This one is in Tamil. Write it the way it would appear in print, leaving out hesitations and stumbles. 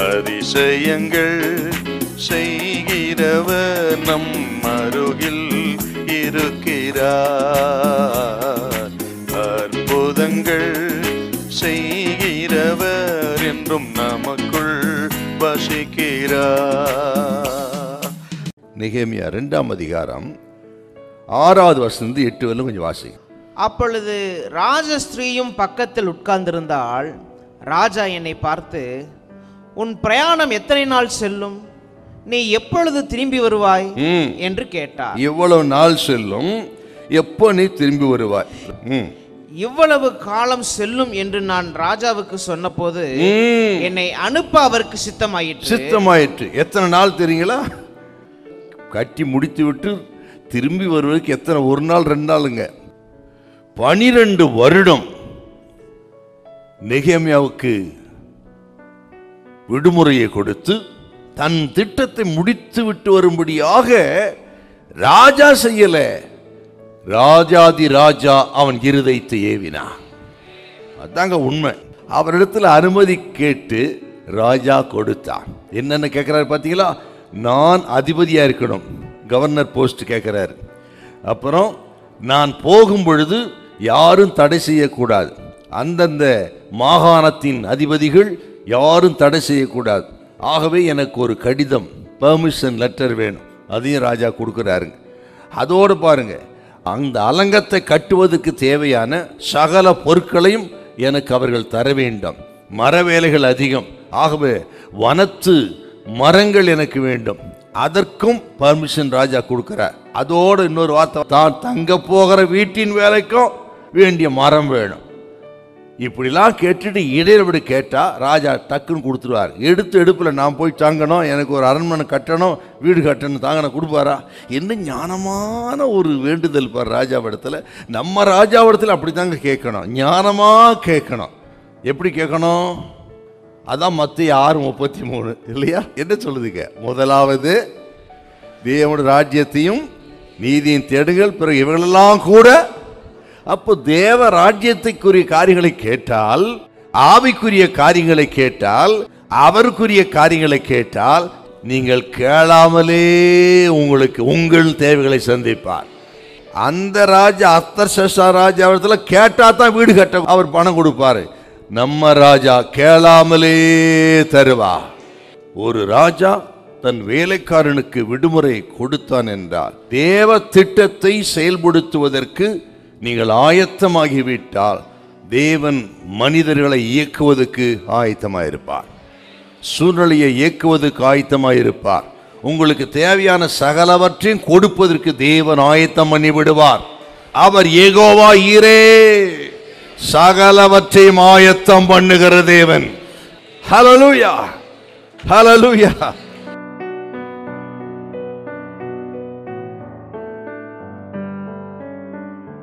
அதிசயங்கள் செய்கிறவர் நம் அருகில் இருக்கிறார். அற்புதங்கள் செய்கிறவர் என்றும் நமக்குள் வசிக்கிறார். நெகேமியா 2ஆம் அதிகாரம் 6வது வசனம் 8 வரை கொஞ்சம் வாசிங்க. அப்பொழுது ராஜஸ்திரீயும் பக்கத்தில் உட்கார்ந்திருந்தாள். ராஜா என்னை பார்த்து, உன் பிரயாணம் எத்தனை நாள் செல்லும்? நீ எப்பொழுது திரும்பி வருவாய் என்று கேட்டார். எவ்வளவு நாள் செல்லும்? எப்போ நீ திரும்பி வருவாய்? இவ்வளவு காலம் செல்லும் என்று நான் ராஜாவுக்கு சொன்னபோது என்னை அனுப்ப அவருக்கு சித்தமாயிற்று. எத்தனை நாள் தெரியுங்களா? கட்டி முடித்து விட்டு திரும்பி வருவதற்கு எத்தனை, ஒரு நாள் 2 நாளுங்க. 12 வருடம் நெகேமியாவுக்கு விடுமுறையை கொடுத்து தன் திட்டத்தை முடித்து விட்டு வரும்படியாக ராஜா செய்யல, ராஜாதி ராஜா அவன் இருதயத்தை ஏவினா. அதாங்க உண்மை. அவரிடத்துல அனுமதி கேட்டு ராஜா கொடுத்தான். என்னென்ன கேட்கிறாரு பார்த்தீங்களா? நான் அதிபதியா இருக்கணும், கவர்னர் போஸ்ட் கேட்கிறாரு. அப்புறம் நான் போகும் பொழுது யாரும் தடை செய்யக்கூடாது, அந்தந்த மாகாணத்தின் அதிபதிகள் யாரும் தடை செய்யக்கூடாது. ஆகவே எனக்கு ஒரு கடிதம், பெர்மிஷன் லெட்டர் வேணும். அதையும் ராஜா கொடுக்குறாருங்க. அதோடு பாருங்க, அந்த அலங்கத்தை கட்டுவதற்கு தேவையான சகல பொருட்களையும் எனக்கு அவர்கள் தர வேண்டும். மர வேலைகள் அதிகம், ஆகவே வனத்து மரங்கள் எனக்கு வேண்டும். அதற்கும் பர்மிஷன் ராஜா கொடுக்கிறார். அதோடு இன்னொரு வார்த்தை, தான் தங்க போகிற வீட்டின் வேலைக்கும் வேண்டிய மரம் வேணும். இப்படிலாம் கேட்டுட்டு இடையில கேட்டா ராஜா டக்குன்னு கொடுத்துருவார். எடுப்பில் நான் போய் தங்கணும், எனக்கு ஒரு அரண்மனை கட்டணும், வீடு கட்டணும், தாங்க கொடுப்பாரா? என்ன ஞானமான ஒரு வேண்டுதல் பார் ராஜாவிடத்தில். நம்ம ராஜாவிடத்தில் அப்படி தாங்க கேட்கணும், ஞானமாக கேட்கணும். எப்படி கேட்கணும்? அதான் மத்திய 6:33 இல்லையா? என்ன சொல்லுதுங்க? முதலாவது தேவனுடைய ராஜ்யத்தையும் நீதியும் தேடுங்கள், பிறகு இவங்களெல்லாம் கூட. அப்போ தேவ ராஜ்யத்துக்குரிய காரியங்களை கேட்டால், ஆவிக்குரிய காரியங்களை கேட்டால், அவருக்குரிய காரியங்களை கேட்டால், நீங்கள் கேளாமலே உங்களுக்கு உங்கள் தேவைகளை சந்திப்பார். அந்த ராஜா அர்தசஷ்டா ராஜாவிடத்தில் கேட்டா தான் வீடு கட்ட அவர் பணம் கொடுப்பாரு. நம்ம ராஜா கேளாமலே தருவா. ஒரு ராஜா தன் வேலைக்காரனுக்கு விடுமுறை கொடுத்தான் என்றால், தேவ திட்டத்தை செயல்படுத்துவதற்கு நீங்கள் ஆயத்தமாகிவிட்டால் தேவன் மனிதர்களை இயக்குவதற்கு ஆயத்தமாயிருப்பார், சூழ்நிலையை இயக்குவதற்கு ஆயத்தமாயிருப்பார். உங்களுக்கு தேவையான சகலவற்றையும் கொடுப்பதற்கு தேவன் ஆயத்தம் பண்ணி விடுவார். அவர் யெகோவா ஈரே, சகலவற்றையும் ஆயத்தம் பண்ணுகிற தேவன். ஹல்லேலூயா, ஹல்லேலூயா.